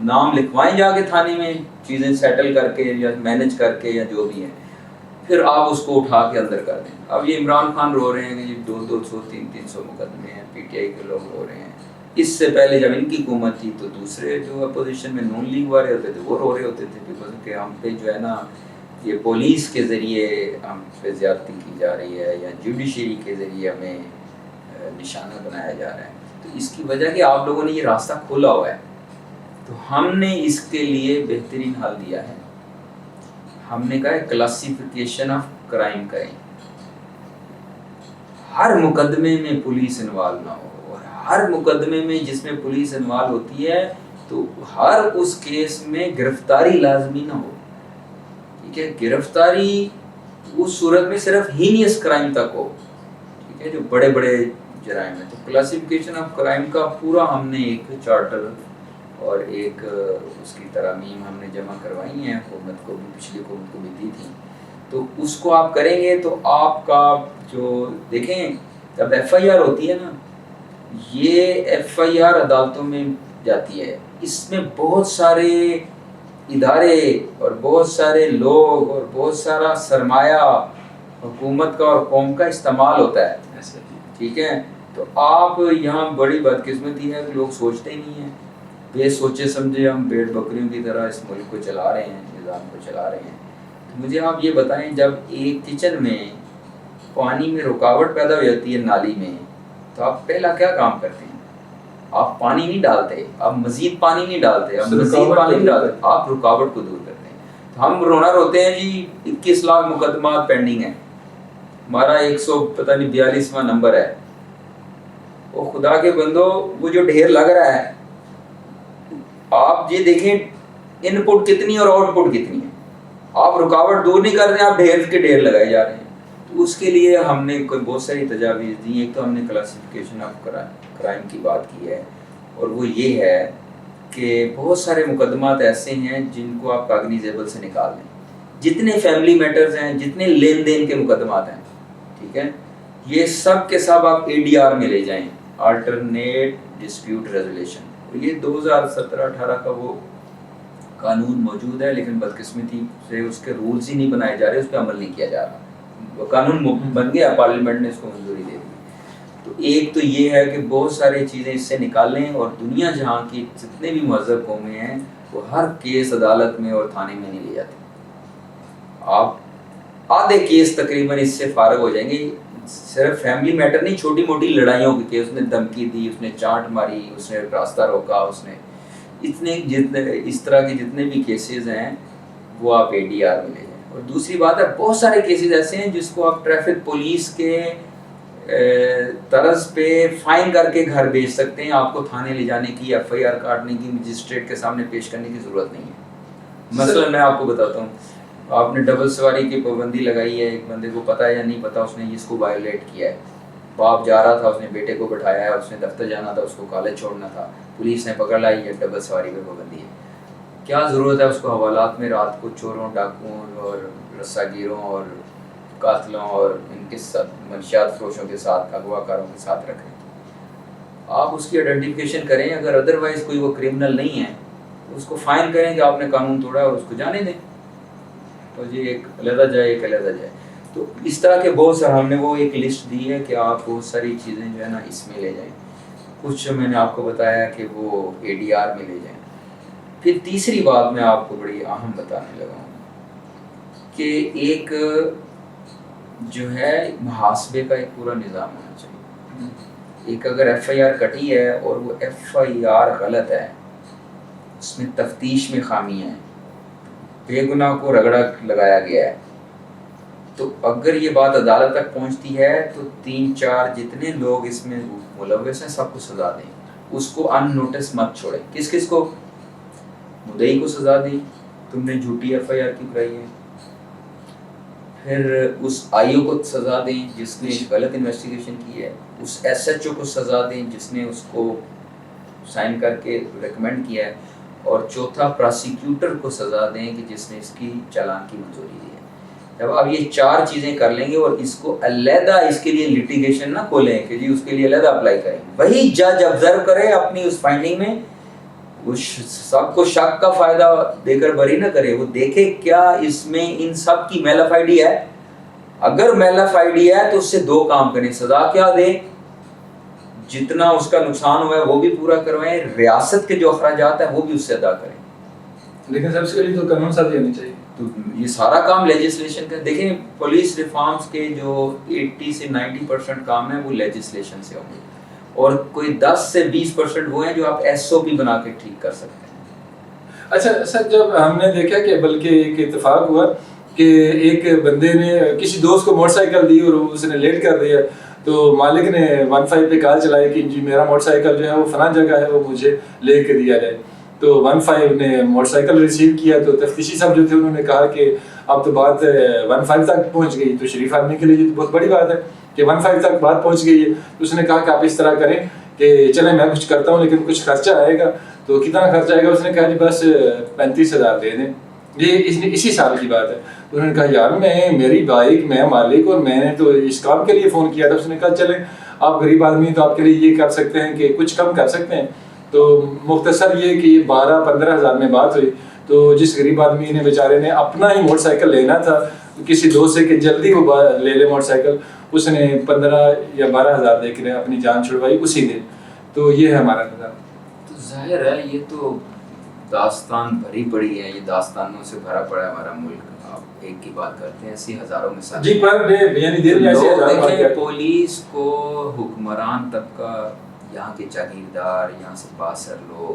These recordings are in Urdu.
نام لکھوائیں جا کے تھانے میں چیزیں سیٹل کر کے یا مینج کر کے یا جو بھی ہے، پھر آپ اس کو اٹھا کے اندر کر دیں۔ اب یہ عمران خان رو رہے ہیں کہ یہ 200 300 مقدمے ہیں، پی ٹی آئی کے لوگ رو رہے ہیں۔ اس سے پہلے جب ان کی حکومت تھی تو دوسرے جو اپوزیشن میں نون لیگ والے ہوتے تھے وہ رو رہے ہوتے تھے کہ ہم پہ جو ہے نا یہ پولیس کے ذریعے ہم پہ زیادتی کی جا رہی ہے یا جوڈیشری کے ذریعے ہمیں نشانہ بنایا جا رہا ہے۔ تو اس کی وجہ کہ آپ لوگوں نے یہ راستہ کھولا ہوا ہے، تو ہم نے اس کے لیے بہترین حل دیا ہے۔ ہم نے کہا ہے کلاسیفیکیشن آف کرائم کریں، ہر مقدمے میں پولیس انوالو نہ ہو، اور ہر مقدمے میں جس میں پولیس انوالو ہوتی ہے تو ہر اس کیس میں گرفتاری لازمی نہ ہو، ٹھیک ہے؟ گرفتاری اس صورت میں صرف ہینیس کرائم تک ہو، ٹھیک ہے، جو بڑے بڑے جرائم ہیں۔ تو کلاسیفیکیشن آف کرائم کا پورا ہم نے ایک چارٹر اور ایک اس کی ترامیم ہم نے جمع کروائی ہیں، حکومت کو بھی، پچھلی حکومت کو بھی دی تھی۔ تو اس کو آپ کریں گے تو آپ کا جو دیکھیں جب ایف آئی آر ہوتی ہے نا، یہ ایف آئی آر عدالتوں میں جاتی ہے، اس میں بہت سارے ادارے اور بہت سارے لوگ اور بہت سارا سرمایہ حکومت کا اور قوم کا استعمال ہوتا ہے، ٹھیک ہے؟ تو آپ یہاں بڑی بدقسمتی ہے کہ لوگ سوچتے ہی نہیں ہیں، بے سوچے سمجھے ہم بھیڑ بکریوں کی طرح اس ملک کو چلا رہے ہیں، نظام کو چلا رہے ہیں۔ تو مجھے آپ یہ بتائیں، جب ایک کچن میں پانی میں رکاوٹ پیدا ہو جاتی ہے نالی میں، تو آپ پہلا کیا کام کرتے ہیں؟ آپ پانی نہیں ڈالتے، آپ مزید پانی نہیں ڈالتے، آپ مزید پانی نہیں ڈالتے، آپ رکاوٹ کو دور کرتے ہیں۔ تو ہم رونا روتے ہیں جی 21 لاکھ مقدمات پینڈنگ ہیں، ہمارا 142واں نمبر ہے۔ وہ خدا کے بندو، وہ جو ڈھیر لگ رہا ہے، آپ یہ دیکھیں ان پٹ کتنی اور آؤٹ پٹ کتنی ہے، آپ رکاوٹ دور نہیں کر رہے ہیں، آپ ڈھیر کے ڈھیر لگائے جا رہے ہیں۔ تو اس کے لیے ہم نے کوئی بہت ساری تجاویز دی۔ ایک تو ہم نے کلاسیفیکیشن آف کرائم کی بات کی ہے، اور وہ یہ ہے کہ بہت سارے مقدمات ایسے ہیں جن کو آپ کاگنیزیبل سے نکال دیں، جتنے فیملی میٹرز ہیں، جتنے لین دین کے مقدمات ہیں، ٹھیک ہے، یہ سب کے سب آپ اے ڈی آر میں لے جائیں، آلٹرنیٹ ڈسپیوٹ ریزولیشن۔ یہ 2017-18 کا وہ قانون موجود ہے، لیکن بدقسمتی سے اس کے رولز ہی نہیں بنائے جا رہے، اس پہ عمل نہیں کیا جا رہا۔ وہ قانون بن گیا، پارلیمنٹ نے اس کو منظوری دے دی۔ تو ایک تو یہ ہے کہ بہت ساری چیزیں اس سے نکالیں، اور دنیا جہاں کی جتنے بھی مہذب قومیں ہیں وہ ہر کیس عدالت میں اور تھانے میں نہیں لے جاتے۔ آپ آدھے کیس تقریباً اس سے فارغ ہو جائیں گے، صرف فیملی میٹر نہیں، چھوٹی موٹی لڑائیوں کے کیس، اس نے دھمکی دی، اس نے چانٹ ماری، اس نے راستہ روکا، اس نے جتنے اس طرح کے جتنے بھی کیسز ہیں وہ آپ اے ڈی آر میں لے جائیں۔ اور دوسری بات ہے، بہت سارے کیسز ایسے ہیں جس کو آپ ٹریفک پولیس کے طرز پہ فائن کر کے گھر بھیج سکتے ہیں، آپ کو تھانے لے جانے کی، ایف آئی آر کاٹنے کی، مجسٹریٹ کے سامنے پیش کرنے کی ضرورت نہیں ہے۔ مثلا میں آپ کو بتاتا ہوں، آپ نے ڈبل سواری کی پابندی لگائی ہے، ایک بندے کو پتہ ہے یا نہیں پتہ، اس نے اس کو وائلیٹ کیا ہے، باپ جا رہا تھا، اس نے بیٹے کو بٹھایا ہے، اس نے دفتر جانا تھا، اس کو کالج چھوڑنا تھا، پولیس نے پکڑ لائی ہے، ڈبل سواری پہ پابندی ہے۔ کیا ضرورت ہے اس کو حوالات میں رات کو چوروں، ڈاکوؤں اور رسا گیروں اور قاتلوں اور ان کے ساتھ منشیات فروشوں کے ساتھ، اغوا کاروں کے ساتھ رکھیں؟ آپ اس کی آئیڈینٹیفیکیشن کریں، اگر ادروائز کوئی وہ کرمنل نہیں ہے تو اس کو فائن کریں کہ آپ نے قانون توڑا اور اس کو جانے دیں، تو یہ ایک علیحدہ جائے، ایک علیحدہ جائے۔ تو اس طرح کے بہت سارے ہم نے وہ ایک لسٹ دی ہے کہ آپ بہت ساری چیزیں جو ہے نا اس میں لے جائیں۔ کچھ میں نے آپ کو بتایا کہ وہ اے ڈی آر میں لے جائیں۔ پھر تیسری بات میں آپ کو بڑی اہم بتانے لگا ہوں کہ ایک جو ہے محاسبے کا ایک پورا نظام ہونا چاہیے۔ ایک اگر ایف آئی آر کٹی ہے اور وہ ایف آئی آر غلط ہے، اس میں تفتیش میں خامی ہے، بے گناہ کو رگڑا لگایا گیا ہے، تو اگر یہ بات عدالت تک پہنچتی ہے تو 3-4 جتنے لوگ اس میں ملوث ہیں سب کو سزا دیں، اس کو ان نوٹس مت چھوڑیں۔ کس کس کو؟ مدعی کو سزا دیں، تم نے جھوٹی ایف آئی آر کیوں کرائی ہے۔ پھر اس آئی او کو سزا دیں جس نے غلط انویسٹیگیشن کی ہے، اس ایس ایچ او کو سزا دیں جس نے اس کو سائن کر کے ریکمینڈ کیا ہے، اور چوتھا پراسیکیوٹر کو سزا دیں کہ جس نے اس کی چالان کی منظوری دی ہے۔ جب آپ یہ 4 چیزیں کر لیں گے اور اس کو علیحدہ اس کے لیے لیٹیگیشن نہ کھولیں کہ جی اس کے لیے علیحدہ اپلائی کریں، وہی جج آبزرو کرے اپنی اس فائنڈنگ میں وہ سب کو شک کا فائدہ دے کر بری نہ کرے، وہ دیکھے کیا اس میں ان سب کی میلافائڈی ہے. اگر میلافائڈی ہے تو اس سے دو کام کریں، سزا کیا دیں، جتنا اس کا نقصان ہوا ہے وہ بھی پورا کروائیں، ریاست کے جو اخراجات ہیں وہ بھی اس سے ادا کریں. لیکن سب سے پہلے تو قانون سازی ہونی چاہیے. تو یہ سارا کام لیجسلیشن کا. دیکھیں پولیس ریفارمز کے جو 80 سے 90% کام ہیں وہ لیجسلیشن سے ہوں گے، اور کوئی 10 سے 20% وہ ہیں جو آپ ایس او پی بنا کے ٹھیک کر سکتے ہیں. اچھا سر، جب ہم نے دیکھا کہ بلکہ ایک اتفاق ہوا کہ ایک بندے نے کسی دوست کو موٹر سائیکل دی اور اس نے لیٹ کر دیا، تو مالک نے 15 پہ کال چلائی کہ جی میرا موٹر سائیکل جو ہے وہ فلاں جگہ ہے، وہ مجھے لے کے دیا جائے. تو 15 نے موٹر سائیکل ریسیو کیا، تو تفتیشی صاحب جو تھے انہوں نے کہا کہ اب تو بات 15 تک پہنچ گئی. تو شریف آدمی کے لیے یہ تو بہت بڑی بات ہے کہ 15 تک بات پہنچ گئی ہے. تو اس نے کہا کہ آپ اس طرح کریں کہ چلیں میں کچھ کرتا ہوں لیکن کچھ خرچہ آئے گا. تو کتنا خرچہ آئے گا؟ اس نے کہا جی بس 35,000 دے دیں. یہ اسی سال کی بات ہے. انہوں نے کہا یار میری بائک، میں مالک، اور میں نے تو اس کام کے لیے فون کیا تھا. اس نے کہا چلیں آپ غریب آدمی تو آپ کے لیے یہ کر سکتے ہیں کہ کچھ کم کر سکتے ہیں. تو مختصر یہ کہ 12-15 ہزار میں بات ہوئی. تو جس غریب آدمی نے بیچارے نے اپنا ہی موٹر سائیکل لینا تھا کسی دوست سے کہ جلدی وہ لے لے موٹر سائیکل، اس نے 15 یا 12 ہزار دے کے اپنی جان چھڑوائی اسی دن. تو یہ ہے ہمارا نظام. تو ظاہر ہے یہ تو داستان بھری پڑی ہے، یہ داستانوں سے بھرا پڑا ہے ہمارا ملک. آپ ایک کی بات کرتے ہیں، ایسی ہزاروں مثالیں. جی پر ڈے یعنی دن میں ایسے ہزاروں. دیکھیں پولیس کو حکمران طبقہ، یہاں کے جاگیردار، یہاں سے باثر لوگ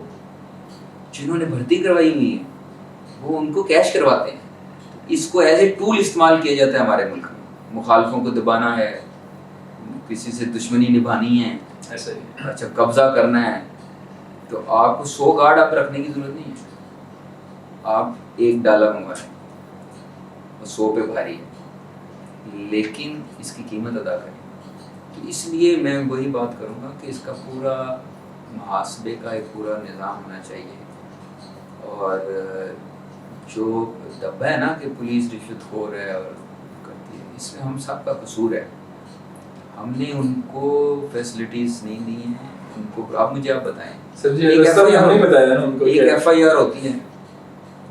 جنہوں نے بھرتی کروائی ہوئی ہے وہ ان کو کیش کرواتے ہیں. اس کو ایز اے ٹول استعمال کیا جاتا ہے ہمارے ملک میں. مخالفوں کو دبانا ہے، کسی سے دشمنی نبھانی ہے، اچھا قبضہ کرنا ہے، تو آپ کو 100 گارڈ آپ رکھنے کی ضرورت نہیں ہے. آپ ایک ڈالا ہوا ہے، 100 پہ بھاری ہے، لیکن اس کی قیمت ادا کریں. تو اس لیے میں وہی بات کروں گا کہ اس کا پورا محاسبے کا ایک پورا نظام ہونا چاہیے. اور جو دبا ہے نا کہ پولیس رشوت خور ہے اور کرتی ہے، اس میں ہم سب کا قصور ہے. ہم نے ان کو فیسلٹیز نہیں دی ہیں ان کو. آپ مجھے آپ بتائیں سر جی ہم نے بتایا نا ان کو. ایک ایف آئی آر ہوتی ہے،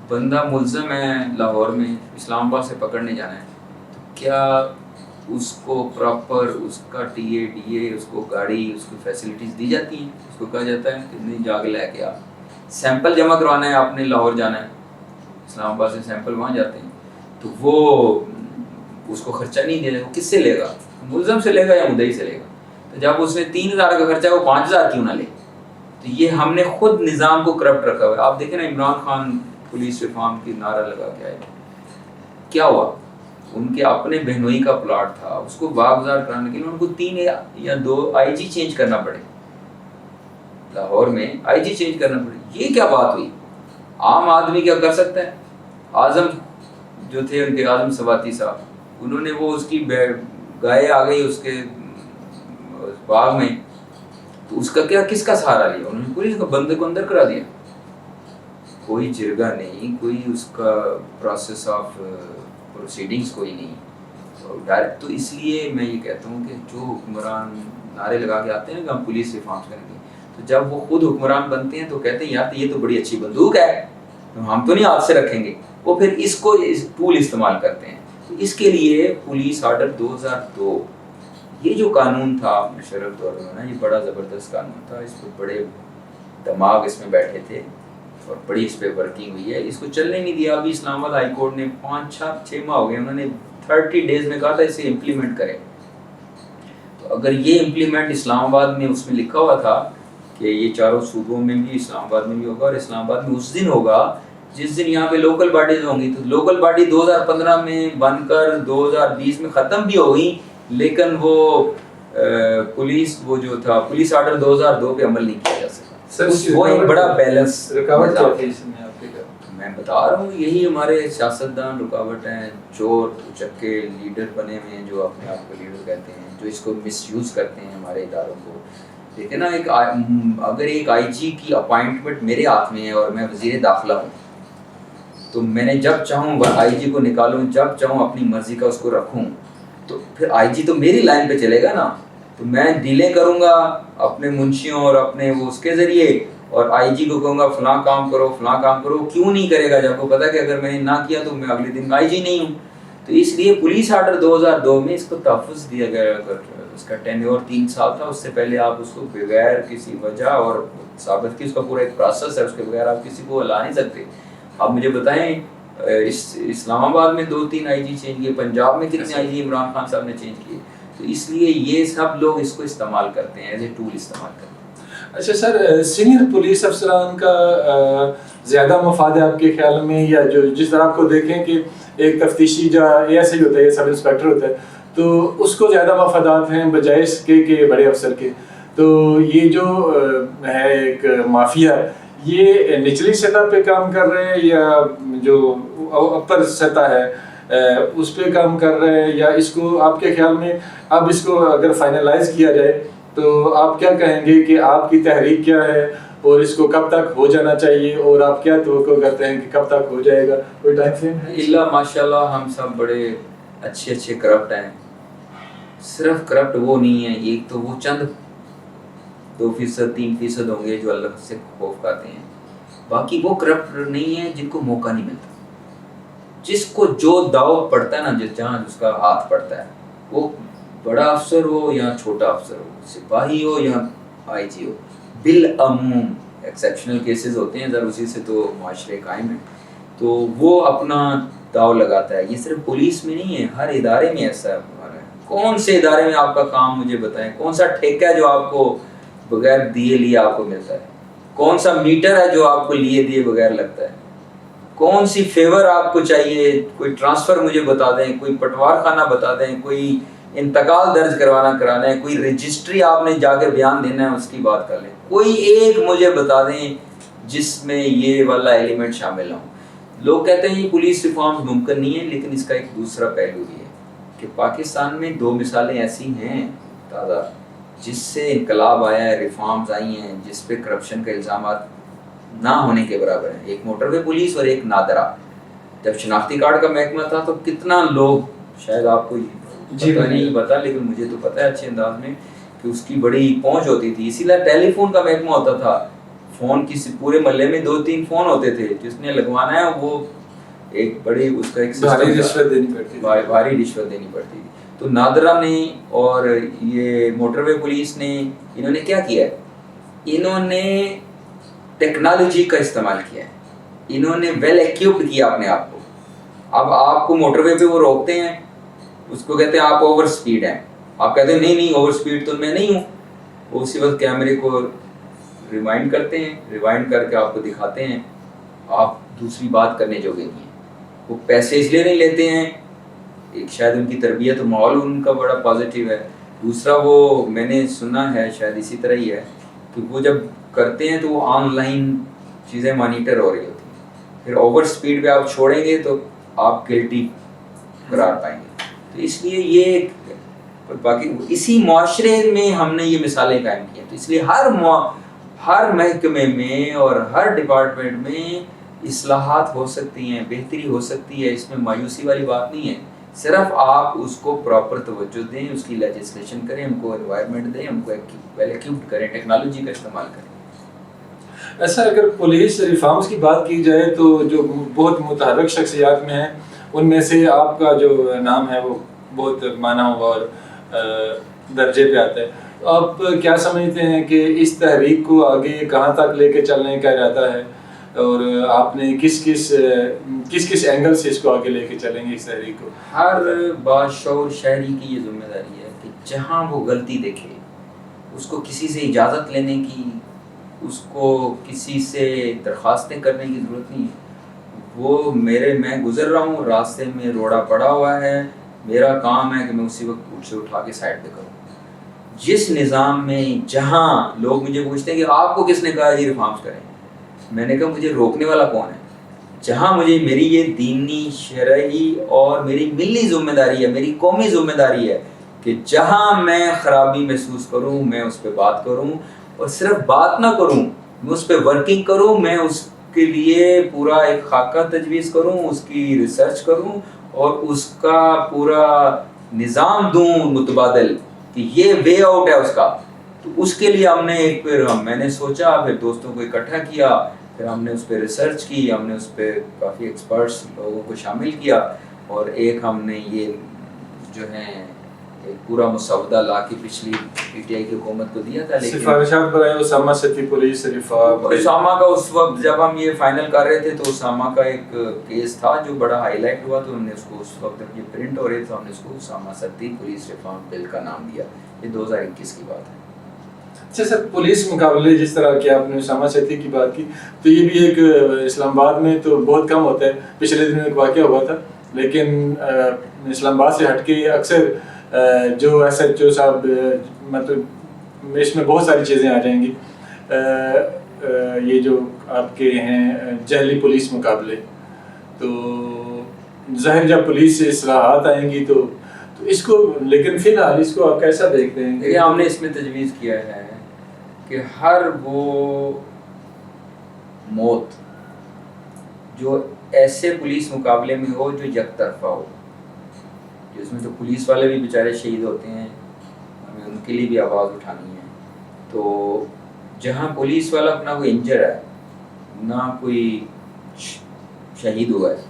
بندہ ملزم ہے لاہور میں، اسلام آباد سے پکڑنے جانا ہے، تو کیا اس کو پراپر اس کا ٹی اے ڈی اے، اس کو گاڑی، اس کو فیسلٹیز دی جاتی ہیں؟ اس کو کہا جاتا ہے کہ نہیں جا کے لے کے آپ سیمپل جمع کروانا ہے، آپ نے لاہور جانا ہے، اسلام آباد سے سیمپل وہاں جاتے ہیں، تو وہ اس کو خرچہ نہیں دے گا. وہ کس سے لے گا؟ ملزم سے لے گا یا مدعی سے لے گا؟ تو جب اس نے 3,000 کا خرچہ ہے وہ 5,000 کیوں نہ لے؟ تو یہ ہم نے خود نظام کو کرپٹ رکھا ہوا ہے. آپ دیکھیں نا عمران خان پولیس ریفارم کی نعرہ لگا کے آئے، کیا ہوا؟ ان کے اپنے بہنوئی کا پلاٹ تھا، اس کو باغزار کرانے کے لیے ان کو 3 یا 2 آئی جی چینج کرنا پڑے. لاہور میں آئی جی چینج کرنا پڑے. یہ کیا بات ہوئی؟ عام آدمی کیا کر سکتا ہے؟ اعظم جو تھے ان کے، اعظم سواتی صاحب، انہوں نے وہ اس کی گائے آ گئی اس کے باغ میں، تو اس کا کیا، کس کا سہارا لیا؟ انہوں نے پولیس کو بندے کو اندر کرا دیا. کوئی جرگہ نہیں، کوئی اس کا پروسیس آف پروسیڈنگز کوئی نہیں ڈائریکٹ. تو اس لیے میں یہ کہتا ہوں کہ جو حکمران نعرے لگا کے آتے ہیں کہ ہم پولیس ریفارمز کریں گے، تو جب وہ خود حکمران بنتے ہیں تو کہتے ہیں یار یہ تو بڑی اچھی بندوق ہے، ہم تو نہیں ہاتھ سے رکھیں گے. وہ پھر اس کو ٹول استعمال کرتے ہیں. تو اس کے لیے پولیس آرڈر 2002 یہ جو قانون تھا مشرف دور میں نا، یہ بڑا زبردست قانون تھا. اس پہ بڑے دماغ اس میں بیٹھے تھے اور بڑی اس پہ ورکنگ ہوئی ہے. اس کو چلنے نہیں دیا. ابھی اسلام آباد ہائی کورٹ نے 5-6 ماہ ہو گئے، انہوں نے 30 ڈیز میں کہا تھا اسے امپلیمنٹ کریں. تو اگر یہ امپلیمنٹ اسلام آباد میں اس میں لکھا ہوا تھا کہ یہ چاروں صوبوں میں بھی، اسلام آباد میں بھی ہوگا، اور اسلام آباد میں اس دن ہوگا جس دن یہاں پہ لوکل باڈیز ہوں گی. تو لوکل باڈی 2015 میں بن کر 2020 میں ختم بھی ہو گئی، لیکن وہ پولیس وہ جو تھا پولیس آرڈر 2002 پہ عمل نہیں کیا جا سکا. وہ ایک بڑا بیلنس رکاوٹ کیا تھی اس میں آپ کے؟ میں بتا رہا ہوں یہی ہمارے سیاستدان رکاوٹ ہیں، چور اچکے لیڈر بنے ہوئے ہیں جو اپنے آپ کو لیڈر کہتے ہیں، جو اس کو مس یوز کرتے ہیں ہمارے اداروں کو. دیکھیں نا، اگر ایک آئی جی کی اپائنٹمنٹ میرے ہاتھ میں ہے اور میں وزیر داخلہ ہوں، تو میں نے جب چاہوں آئی جی کو نکالوں، جب چاہوں اپنی مرضی کا اس کو رکھوں. تو پھر آئی جی تو میری لائن پہ چلے گا نا. تو میں ڈیلیں کروں گا اپنے منشیوں اور اپنے وہ اس کے ذریعے، اور آئی جی کو کہوں گا فلاں کام کرو فلاں کام کرو، کیوں نہیں کرے گا جب کو پتا کہ اگر میں نے نہ کیا تو میں اگلے دن آئی جی نہیں ہوں. تو اس لیے پولیس آرڈر 2002 میں اس کو تحفظ دیا گیا. اگر اس کا ٹینیور 3 سال تھا، اس سے پہلے آپ اس کو بغیر کسی وجہ اور ثابت کی، اس کا پورا ایک پروسیس ہے، اس کے بغیر آپ کسی کو لا نہیں سکتے. آپ مجھے بتائیں اسلام آباد میں 2-3 آئی جی چینج کیے، پنجاب میں کتنے آئی جی عمران خان صاحب نے چینج کیے. تو اس لیے یہ سب لوگ اس کو استعمال کرتے ہیں، ایز اے ٹول استعمال کرتے ہیں. اچھا سر، سینئر پولیس افسران کا زیادہ مفاد ہے آپ کے خیال میں، یا جو جس طرح آپ کو دیکھیں کہ ایک تفتیشی جو اے ایس آئی ہوتا ہے یا سب انسپیکٹر ہوتا ہے تو اس کو زیادہ مفادات ہیں بجائے اس کے کہ بڑے افسر کے؟ تو یہ جو ہے ایک مافیا، یہ نچلی سطح پہ کام کر رہے ہیں یا جو اپر سطح ہے اس پہ کام کر رہے ہیں، یا اس کو آپ کے خیال میں اب اس کو اگر فائنلائز کیا جائے تو آپ کیا کہیں گے کہ آپ کی تحریک کیا ہے اور اس کو کب تک ہو جانا چاہیے، اور آپ کیا توقع کرتے ہیں کہ کب تک ہو جائے گا؟ کوئی ٹائم فریم ہے؟ اللہ ماشاء اللہ ہم سب بڑے اچھے کرپٹ ہیں. صرف کرپٹ وہ نہیں ہے، ایک تو وہ چند 2%, 3% ہوں گے جو اللہ سے خوف کھاتے ہیں، باقی وہ کرپٹ نہیں ہے جن کو موقع نہیں ملتا. جس کو جو داؤ پڑتا ہے نا، جہاں جس کا ہاتھ پڑتا ہے، وہ بڑا افسر ہو یا چھوٹا افسر ہو، سپاہی ہو یا آئی جی ہو، بالعموم ایکسیپشنل کیسز ہوتے ہیں ذرا، اسی سے تو معاشرے قائم ہیں. تو وہ اپنا داؤ لگاتا ہے. یہ صرف پولیس میں نہیں ہے، ہر ادارے میں ایسا ہے. کون سے ادارے میں آپ کا کام مجھے بتائیں، کون سا ٹھیکہ ہے جو آپ کو بغیر دیے لیے آپ کو ملتا ہے؟ کون سا میٹر ہے جو آپ کو لیے دیے بغیر لگتا ہے؟ کون سی فیور آپ کو چاہیے؟ کوئی ٹرانسفر مجھے بتا دیں، کوئی پٹوار خانہ بتا دیں، کوئی انتقال درج کرانا ہے، کوئی رجسٹری آپ نے جا کے بیان دینا ہے اس کی بات کر لیں. کوئی ایک مجھے بتا دیں جس میں یہ والا ایلیمنٹ شامل ہوں. لوگ کہتے ہیں یہ پولیس ریفارمز ممکن نہیں ہے، لیکن اس کا ایک دوسرا پہلو بھی ہے کہ پاکستان میں 2 مثالیں ایسی ہیں تازہ جس سے انقلاب آیا ہے، ریفارمز آئی ہیں جس پہ کرپشن کے الزامات نہ ہونے کے برابر ہیں. ایک موٹر وے پولیس اور ایک نادرا. جب شناختی کارڈ کا محکمہ تھا تو کتنا لوگ، شاید آپ کو پتہ نہیں پتا لیکن مجھے تو پتہ ہے اچھے انداز میں، کہ اس کی بڑی پہنچ ہوتی تھی. اسی لیے ٹیلی فون کا محکمہ ہوتا تھا. فون کسی پورے محلے میں 2-3 فون ہوتے تھے، جس نے لگوانا ہے وہ ایک بڑی اس کا ایک بھاری رشوت دینی پڑتی تھی. بھاری رشوت دینی پڑتی تھی. تو نادرا نے اور یہ موٹر وے پولیس نے، انہوں نے کیا کیا ہے؟ انہوں نے ٹیکنالوجی کا استعمال کیا ہے. انہوں نے ویل ایکیوپڈ کیا اپنے آپ کو. اب آپ کو موٹر وے پہ وہ روکتے ہیں، اس کو کہتے ہیں آپ اوور سپیڈ ہیں. آپ کہتے ہیں نہیں اوور سپیڈ تو میں نہیں ہوں. وہ اسی وقت کیمرے کو ریوائنڈ کرتے ہیں، ریوائنڈ کر کے آپ کو دکھاتے ہیں آپ دوسری بات کرنے جوگے نہیں ہیں. وہ پیسے اس لیے نہیں لیتے ہیں، ایک شاید ان کی تربیت و ماحول ان کا بڑا پازیٹیو ہے. دوسرا وہ میں نے سنا ہے شاید اسی طرح ہی ہے کہ وہ جب کرتے ہیں تو وہ آن لائن چیزیں مانیٹر ہو رہی ہوتی ہیں. پھر اوور سپیڈ پہ آپ چھوڑیں گے تو آپ گلٹی قرار پائیں گے. تو اس لیے یہ باقی اسی معاشرے میں ہم نے یہ مثالیں قائم کی ہیں. تو اس لیے ہر محکمے میں اور ہر ڈپارٹمنٹ میں اصلاحات ہو سکتی ہیں، بہتری ہو سکتی ہے. اس میں مایوسی والی بات نہیں ہے. صرف آپ اس کو پراپر توجہ دیں، اس کی لیجسلیشن کریں، ان کو انوائرمنٹ دیں، ان کو ویل ایکیوپڈ کریں، ٹیکنالوجی کا استعمال کریں. ایسا اگر پولیس ریفارمز کی بات کی جائے تو جو بہت متحرک شخصیات میں ہیں ان میں سے آپ کا جو نام ہے وہ بہت مانا ہوا اور درجے پہ آتا ہے. آپ کیا سمجھتے ہیں کہ اس تحریک کو آگے کہاں تک لے کے چلنے کا ارادہ ہے، اور آپ نے کس کس اینگل سے اس کو آگے لے کے چلیں گے اس تحریک کو؟ ہر باشعور شہری کی یہ ذمہ داری ہے کہ جہاں وہ غلطی دیکھے اس کو کسی سے اجازت لینے کی، اس کو کسی سے درخواستیں کرنے کی ضرورت نہیں ہے. وہ میں گزر رہا ہوں راستے میں، روڑا پڑا ہوا ہے، میرا کام ہے کہ میں اسی وقت اسے اٹھا کے سائڈ پہ کروں. جس نظام میں جہاں لوگ مجھے پوچھتے ہیں کہ آپ کو کس نے کہا یہ ریفارمز کریں، میں نے کہا مجھے روکنے والا کون ہے؟ جہاں مجھے میری یہ دینی، شرعی اور میری ملی ذمہ داری ہے، میری قومی ذمہ داری ہے کہ جہاں میں خرابی محسوس کروں میں اس پہ بات کروں، اور صرف بات نہ کروں، میں اس پہ ورکنگ کروں، میں اس کے لیے پورا ایک خاکہ تجویز کروں، اس کی ریسرچ کروں اور اس کا پورا نظام دوں متبادل کہ یہ وے آؤٹ ہے اس کا. تو اس کے لیے ہم نے میں نے سوچا، پھر دوستوں کو اکٹھا کیا، پھر ہم نے اس پہ ریسرچ کی، ہم نے اس پہ کافی ایکسپرٹس لوگوں کو شامل کیا، اور ایک ہم نے یہ جو ہے ایک پورا مسودہ لا کے پچھلی پی ٹی آئی کی حکومت کو دیا تھا. لیکن سفارشات برائے اسامہ سیٹھی پولیس رفاق، اسامہ کا اس وقت جب ہم یہ فائنل کر رہے تھے تو اسامہ کا ایک کیس تھا جو بڑا ہائی لائٹ ہوا، تو ہم نے اس کو اس وقت جب یہ پرنٹ ہو رہے تھے ہم نے اس کو اسامہ سیٹھی پولیس ریفارم بل کا نام دیا. یہ 2021 کی بات ہے. اچھا سر، پولیس مقابلے جس طرح کہ آپ نے اسامہ سیٹھی کی بات کی، تو یہ بھی ایک اسلام آباد میں تو بہت کم ہوتا ہے. پچھلے دنوں ایک واقعہ ہوا تھا، لیکن اسلام آباد سے ہٹ کے اکثر جو ایس ایچ او صاحب، مطلب اس میں بہت ساری چیزیں آ جائیں گی، یہ جو آپ کے ہیں جعلی پولیس مقابلے، تو ظاہر جب پولیس سے اصلاحات آئیں گی تو اس کو، لیکن فی الحال اس کو آپ کیسا دیکھتے ہیں؟ دیکھیے، ہم نے اس میں تجویز کیا ہے کہ ہر وہ موت جو ایسے پولیس مقابلے میں ہو جو یک طرفہ ہو، جس میں تو پولیس والے بھی بیچارے شہید ہوتے ہیں، ہمیں ان کے لیے بھی آواز اٹھانی ہے. تو جہاں پولیس والا اپنا کوئی انجر ہے، نہ کوئی شہید ہوا ہے،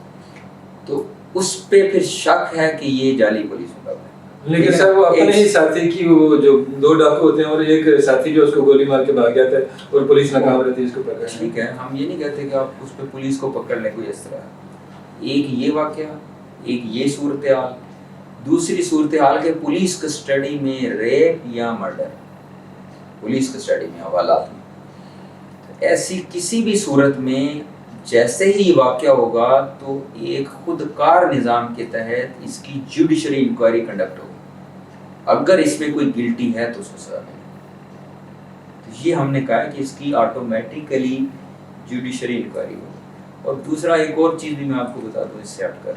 تو اس پہ پھر شک ہے کہ یہ جعلی پولیس مقابلہ ہے. لیکن سر وہ اپنے ہی ساتھی کی، وہ جو 2 ڈاکو ہوتے ہیں اور ایک ساتھی جو اس کو گولی مار کے بھاگ گیا تھا اور پولیس ناکام رہتی ہے اس کو پکڑنے. ٹھیک ہے، ہم یہ نہیں کہتے کہ آپ اس پہ پولیس کو پکڑ لیں کوئی اس طرح. ایک یہ واقعہ، ایک یہ صورتحال، دوسری صورتحال کہ پولیس کسٹڈی میں ریپ یا مرڈر، پولیس کسٹڈی میں حوالات میں، ایسی کسی بھی صورت میں جیسے ہی یہ واقعہ ہوگا تو ایک خودکار نظام کے تحت اس کی جوڈیشری انکوائری کنڈکٹ ہوگی. اگر اس میں کوئی گلٹی ہے تو اس کو سزا ملے. تو یہ ہم نے کہا کہ اس کی آٹومیٹیکلی جوڈیشری انکوائری ہوگی. اور دوسرا ایک اور چیز بھی میں آپ کو بتا دوں اس سے ہٹ کر،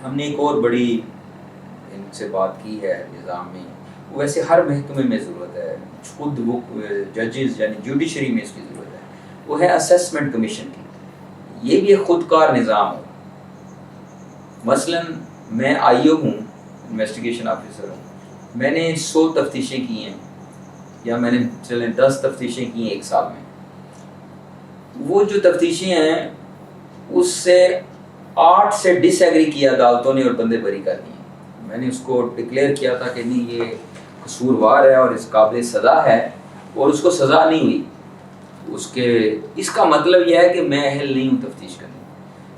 ہم نے ایک اور بڑی ان سے بات کی ہے نظام میں، ویسے ہر محکمے میں ضرورت ہے، خود وہ ججز یعنی جوڈیشری میں اس کی ضرورت ہے، وہ ہے اسیسمنٹ کمیشن کی. یہ بھی ایک خودکار نظام ہو. مثلا میں آئی او ہوں، انویسٹیگیشن آفیسر ہوں، میں نے 100 تفتیشیں کی ہیں، یا میں نے چلیں 10 تفتیشیں کی ہیں ایک سال میں. وہ جو تفتیشیں ہیں اس سے 8 سے ڈس ایگری کیا عدالتوں نے اور بندے بری کر دیے. میں نے اس کو ڈکلیئر کیا تھا کہ نہیں یہ قصوروار ہے اور اس قابل سزا ہے، اور اس کو سزا نہیں ہوئی. اس کا مطلب یہ ہے کہ میں اہل نہیں ہوں تفتیش کرنے.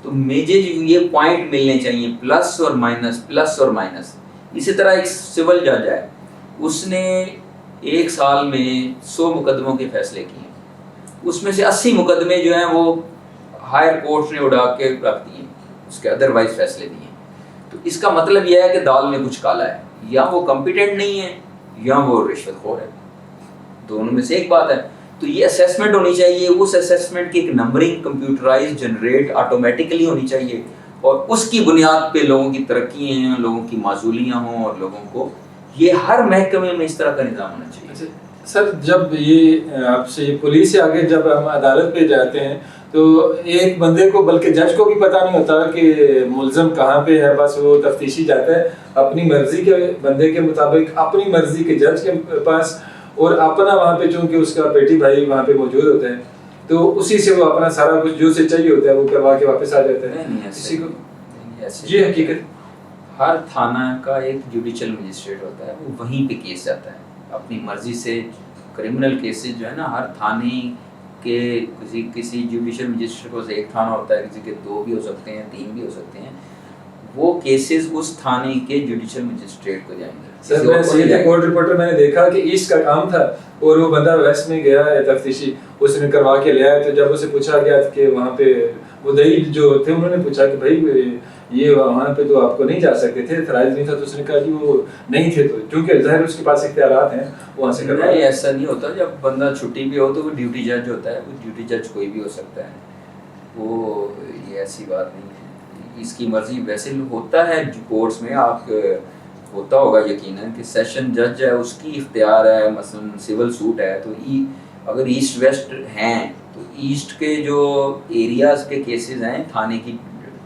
تو مجھے یہ پوائنٹ ملنے چاہیے، پلس اور مائنس، پلس اور مائنس. اسی طرح ایک سول جج ہے، اس نے ایک سال میں 100 مقدموں کے فیصلے کیے، اس میں سے 80 مقدمے جو ہیں وہ ہائر کورٹ نے اڑا کے رکھ دیے، اس کے ادروائز فیصلے دیے. تو اس کا مطلب یہ ہے کہ دال میں کچھ کالا ہے، یا وہ کمپیٹنٹ نہیں ہے یا وہ رشوت خور ہے، دونوں میں سے ایک بات ہے. تو یہ اسیسمنٹ ہونی چاہیے، اس اسیسمنٹ کی ایک نمبرنگ کمپیوٹرائز جنریٹ آٹومیٹکلی ہونی چاہیے، اور اس کی بنیاد پہ لوگوں کی ترقی ہیں، لوگوں کی معزولیاں ہوں، اور لوگوں کو یہ ہر محکمے میں اس طرح کا نظام ہونا چاہیے. سر جب یہ آپ سے پولیس سے آگے جب ہم عدالت پہ جاتے ہیں تو ایک بندے کو، بلکہ جج کو بھی پتہ نہیں ہوتا کہ ملزم کہاں پہ ہے. بس وہ تفتیشی جاتا ہے اپنی مرضی کے بندے کے مطابق، اپنی مرضی کے جج کے پاس، اور اپنا وہاں پہ چونکہ اس کا بیٹی بھائی وہاں پہ موجود ہوتے ہیں تو اسی سے وہ اپنا سارا کچھ جو سے چاہیے ہوتا ہے وہ کروا کے واپس آ جاتا ہے. کسی کو یہ حقیقت ہر تھانہ کا ایک جوڈیشل مجسٹریٹ ہوتا ہے، وہ وہیں پہ کیس جاتا ہے اپنی مرضی سے. کرمنل کیسز جو ہے نا، ہر تھانے کے کسی جوڈیشل مجسٹریٹ کو ایک تھانہ ہوتا ہے، کسی کے 2 بھی ہو سکتے ہیں، 3 بھی ہو سکتے ہیں. وہ کیسز اس تھانے کے جوڈیشل مجسٹریٹ کو جائیں گے. سر میں سیدھے کورٹ رپورٹر میں نے دیکھا کہ ایسٹ کا کام تھا اور وہ بندہ ویسٹ میں گیا ہے تفتیشی، اس نے کروا کے لیا ہے. تو جب اسے پوچھا گیا کہ وہاں پہ وہ دہی جو تھے انہوں نے پوچھا کہ بھائی یہ وہاں پہ تو آپ کو نہیں جا سکتے تھے، تھرائز نہیں تھا. تو اس نے کہا جی وہ نہیں تھے، تو چونکہ ظاہر اس کے پاس اختیارات ہیں وہاں سے کروا. نہیں ایسا نہیں ہوتا. جب بندہ چھٹی پہ ہو تو وہ ڈیوٹی جج ہوتا ہے، وہ ڈیوٹی جج کوئی بھی ہو سکتا ہے. وہ یہ ایسی بات نہیں ہے، اس کی مرضی. ویسے ہوتا ہے کورٹس میں، آپ ہوتا ہوگا یقیناً کہ سیشن جج ہے اس کی اختیار ہے. مثلا سول سوٹ ہے تو اگر ایسٹ ویسٹ ہیں تو ایسٹ کے جو ایریاز کے کیسز ہیں تھانے کی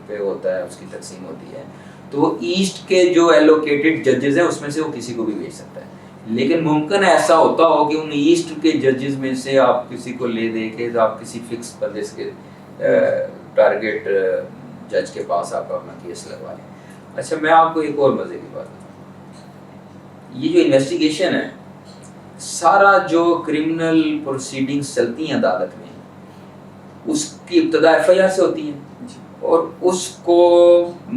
پہ ہوتا ہے، اس کی تقسیم ہوتی ہے. تو ایسٹ کے جو ایلوکیٹڈ ججز ہیں اس میں سے وہ کسی کو بھی بھیج سکتا ہے. لیکن ممکن ہے ایسا ہوتا ہو کہ ان ایسٹ کے ججز میں سے آپ کسی کو لے دے کے آپ کسی فکس بندے کے ٹارگیٹ جج کے پاس آپ اپنا کیس لگوا لیں. اچھا میں آپ کو ایک اور مزے کی بات بتاؤں. یہ جو انویسٹیگیشن ہے، سارا جو کرمنل پروسیڈنگز چلتی ہیں عدالت میں، اس کی ابتدا ایف آئی آر سے ہوتی ہے، اور اس کو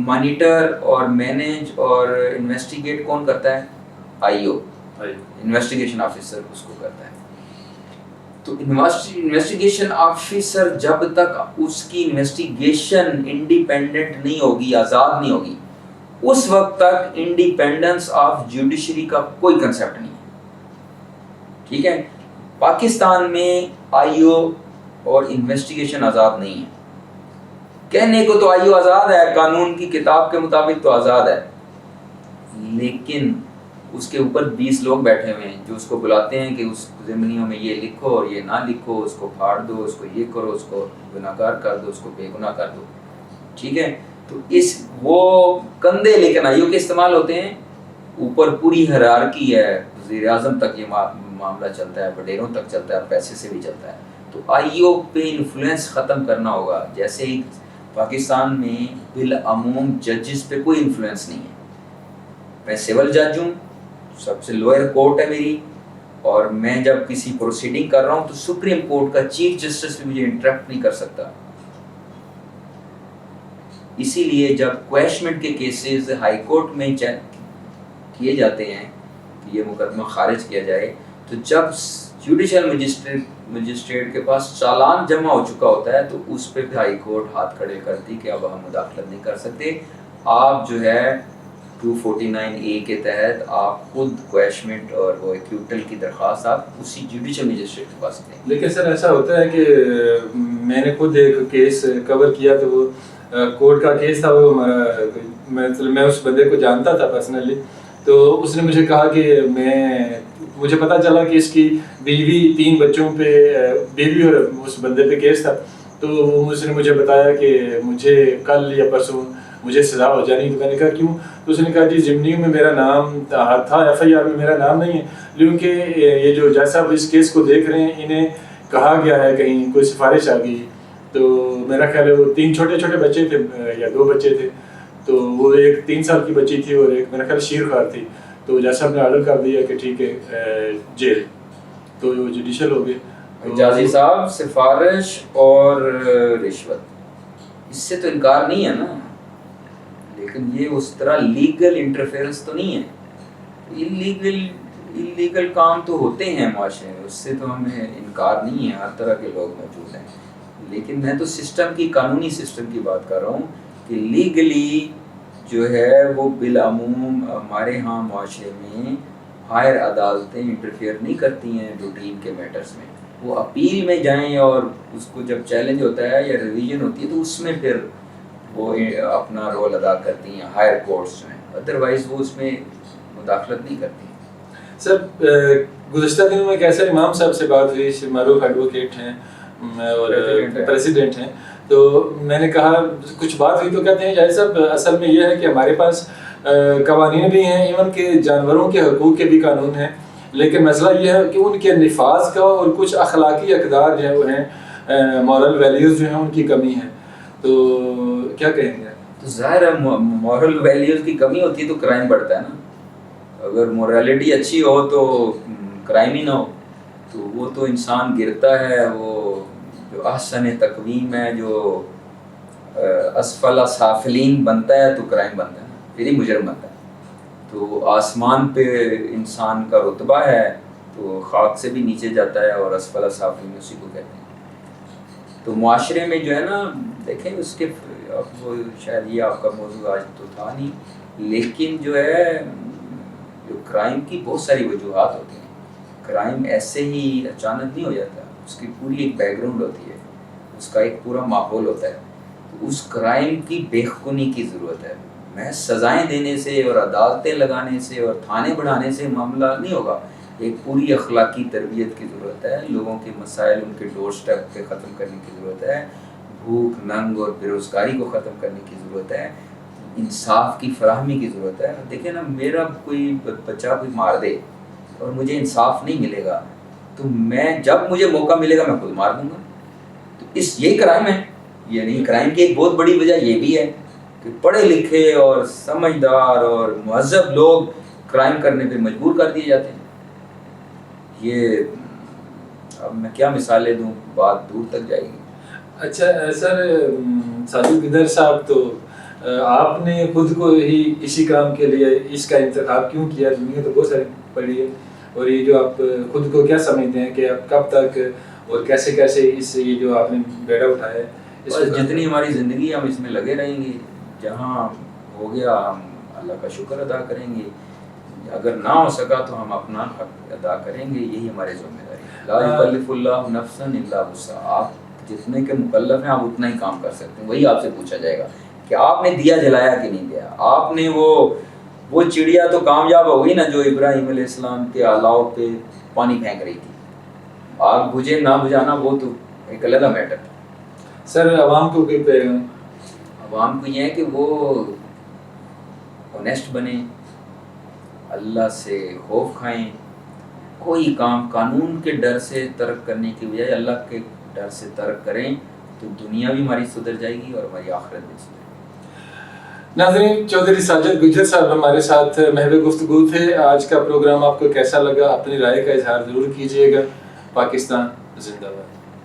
مانیٹر اور مینیج اور انویسٹیگیٹ کون کرتا ہے؟ آئی او، انویسٹیگیشن آفیسر اس کو کرتا ہے. تو انویسٹیگیشن آفیسر جب تک اس کی انویسٹیگیشن انڈیپینڈنٹ نہیں ہوگی، آزاد نہیں ہوگی، اس وقت تک انڈیپینڈنس آف جوڈیشری کا کوئی کنسیپٹ نہیں ہے. ٹھیک ہے. پاکستان میں آئی او اور انویسٹیگیشن آزاد نہیں ہے. کہنے کو تو آئی او آزاد ہے، قانون کی کتاب کے مطابق تو آزاد ہے، لیکن اس کے اوپر 20 لوگ بیٹھے ہوئے ہیں جو اس کو بلاتے ہیں کہ اس ضمنیوں میں یہ لکھو اور یہ نہ لکھو، اس کو پھاڑ دو، اس کو یہ کرو، اس کو گناہ گار کر دو، اس کو بے گناہ کر دو. ٹھیک ہے. تو وہ کندھے لیکن آئی او کے استعمال ہوتے ہیں. اوپر پوری ہیرارکی ہے، وزیر اعظم تک یہ معاملہ چلتا ہے، وڈیروں تک چلتا ہے، پیسے سے بھی چلتا ہے. تو آئی او پہ انفلوئنس ختم کرنا ہوگا. جیسے ہی پاکستان میں بالعموم ججز پہ کوئی انفلوئنس نہیں ہے. میں سول جج ہوں، سب سے لوئر کورٹ ہے میری، اور میں جب کسی پروسیڈنگ کر رہا ہوں تو سپریم کورٹ کا چیف جسٹس بھی مجھے انٹرپٹ نہیں کر سکتا. اسی لیے جب کویشمنٹ کے کیسز ہائی کورٹ میں کیے جاتے ہیں کہ یہ مقدمہ خارج کیا جائے، تو جب جوڈیشل مجسٹریٹ کے پاس چالان جمع ہو چکا ہوتا ہے تو اس پہ بھی ہائی کورٹ ہاتھ کھڑے کرتی کہ اب ہم مداخلت نہیں کر سکتے. آپ جو ہے 249A کے تحت آپ خود کویشمنٹ اور وہ ایکیوٹل کی درخواست آپ اسی جوڈیشل مجسٹریٹ کے پاس دیں. لیکن سر ایسا ہوتا ہے کہ میں نے خود ایک کیس کور کیا تو وہ کورٹ کا کیس تھا. وہ ہمارا میں اس بندے کو جانتا تھا پرسنلی. تو اس نے مجھے کہا کہ مجھے پتا چلا کہ اس کی بیوی 3 بچوں پہ، بیوی اور اس بندے پہ کیس تھا. تو اس نے مجھے بتایا کہ مجھے کل یا پرسوں مجھے سزا ہو جانی. تو میں نے کہا کیوں؟ تو اس نے کہا جی ضمنیوں میں میرا نام تھا، ایف آئی آر میں میرا نام نہیں ہے، کیونکہ یہ جو جج صاحب اس کیس کو دیکھ رہے ہیں انہیں کہا گیا ہے کہیں کوئی سفارش آ گئی. تو میرا خیال ہے وہ 3 چھوٹے چھوٹے بچے تھے یا 2 بچے تھے. تو وہ ایک 3 سال کی بچی تھی اور ایک میرا خیال شیر خوار تھی. تو جج صاحب نے آرڈر کر دیا کہ ٹھیک ہے جیل. تو وہ جوڈیشل ہو گئے. جازی صاحب سفارش اور رشوت اس سے تو انکار نہیں ہے نا، لیکن یہ اس طرح لیگل انٹرفیئرنس تو نہیں ہے. انلیگل کام تو ہوتے ہیں معاشرے میں، اس سے تو ہمیں انکار نہیں ہے، ہر طرح کے لوگ موجود ہیں. لیکن میں تو سسٹم کی، قانونی سسٹم کی بات کر رہا ہوں کہ لیگلی جو ہے وہ بالعموم ہمارے ہاں معاشرے میں ہائر عدالتیں انٹرفیئر نہیں کرتی ہیں روٹین کے میٹرز میں. وہ اپیل میں جائیں اور اس کو جب چیلنج ہوتا ہے یا ریویژن ہوتی ہے تو اس میں پھر وہ اپنا رول ادا کرتی ہیں ہائر کورٹس میں، ادروائز وہ اس میں مداخلت نہیں کرتی. سر گزشتہ دنوں میں کیسے امام صاحب سے بات ہوئی، معروف ایڈوکیٹ ہیں اور پریزیڈنٹ ہیں. تو میں نے کہا کچھ بات ہوئی تو کہتے ہیں جائز صاحب اصل میں یہ ہے کہ ہمارے پاس قوانین بھی ہیں، ایون کہ جانوروں کے حقوق کے بھی قانون ہیں، لیکن مسئلہ یہ ہے کہ ان کے نفاذ کا اور کچھ اخلاقی اقدار جو ہیں وہ ہیں، مورل ویلیوز جو ہیں ان کی کمی ہے. تو کیا کہیں گے؟ تو ظاہر ہے مورل ویلیوز کی کمی ہوتی ہے تو کرائم بڑھتا ہے نا. اگر مورالٹی اچھی ہو تو کرائم ہی نہ ہو. تو وہ تو انسان گرتا ہے، وہ جو احسن تقویم ہے، جو اسفل سافلین بنتا ہے تو کرائم بنتا ہے، پھر ہی مجرم بنتا ہے. تو آسمان پہ انسان کا رتبہ ہے تو خاک سے بھی نیچے جاتا ہے، اور اسفل سافلین اسی کو کہتے ہیں. تو معاشرے میں جو ہے نا، دیکھیں اس کے وہ شاید یہ آپ کا موضوع آج تو تھا نہیں، لیکن جو ہے جو کرائم کی بہت ساری وجوہات ہوتی ہیں. کرائم ایسے ہی اچانک نہیں ہو جاتا، اس کی پوری ایک بیک گراؤنڈ ہوتی ہے، اس کا ایک پورا ماحول ہوتا ہے. تو اس کرائم کی بےخونی کی ضرورت ہے. محض سزائیں دینے سے اور عدالتیں لگانے سے اور تھانے بڑھانے سے معاملہ نہیں ہوگا. ایک پوری اخلاقی تربیت کی ضرورت ہے، لوگوں کے مسائل ان کے ڈور سٹیپ پہ ختم کرنے کی ضرورت ہے، بھوک ننگ اور بیروزگاری کو ختم کرنے کی ضرورت ہے، انصاف کی فراہمی کی ضرورت ہے. دیکھیں نا، میرا کوئی بچہ کوئی مار دے اور مجھے انصاف نہیں ملے گا تو میں جب مجھے موقع ملے گا میں خود مار دوں گا. تو یہی کرائم ہے. یعنی کرائم کی ایک بہت بڑی وجہ یہ بھی ہے کہ پڑھے لکھے اور سمجھدار اور مہذب لوگ کرائم کرنے پہ مجبور کر دیے جاتے ہیں. یہ اب میں کیا مثالیں دوں, بات دور تک جائے گی. اچھا سر, ساجد گدر صاحب, تو آپ نے خود کو ہی اسی کام کے لیے اس کا انتخاب کیوں کیا؟ دنیا تو بہت ساری پڑی ہے, اور یہ جو آپ خود کو کیا سمجھتے ہیں کہ آپ کب تک اور کیسے کیسے اس یہ جو آپ نے بیڑا اٹھایا ہے اس بس جتنی ہماری زندگی ہم اس میں لگے رہیں گے, جہاں ہو گیا ہم اللہ کا شکر ادا کریں گے, اگر نہ ہو سکا تو ہم اپنا حق ادا کریں گے. یہی ہماری ذمہ داری ہے. لا یکلف اللہ نفسا الا وسعها. آپ جتنے کے مکلف ہیں آپ اتنا ہی کام کر سکتے ہیں. وہی آپ سے پوچھا جائے گا کہ آپ نے دیا جلایا کہ نہیں دیا. آپ نے وہ چڑیا تو کامیاب ہو گئی نا جو ابراہیم علیہ السلام کے آلاؤ پہ پانی پھینک رہی تھی. آگ بجھے نہ بجھانا وہ تو ایک علیحدہ میٹر ہے. سر عوام کو کوئی پیغام؟ عوام کو یہ ہے کہ وہ اونیسٹ بنیں, اللہ سے خوف کھائیں, کوئی کام قانون کے ڈر سے ترک کرنے کی بجائے اللہ کے ڈر سے ترک کریں تو دنیا بھی ہماری سدھر جائے گی اور ہماری آخرت بھی سدھر جائے گی. ناظرین, چودھری ساجد گجر صاحب ہمارے ساتھ محو گفتگو تھے. آج کا پروگرام آپ کو کیسا لگا؟ اپنی رائے کا اظہار ضرور کیجیے گا. پاکستان زندہ باد.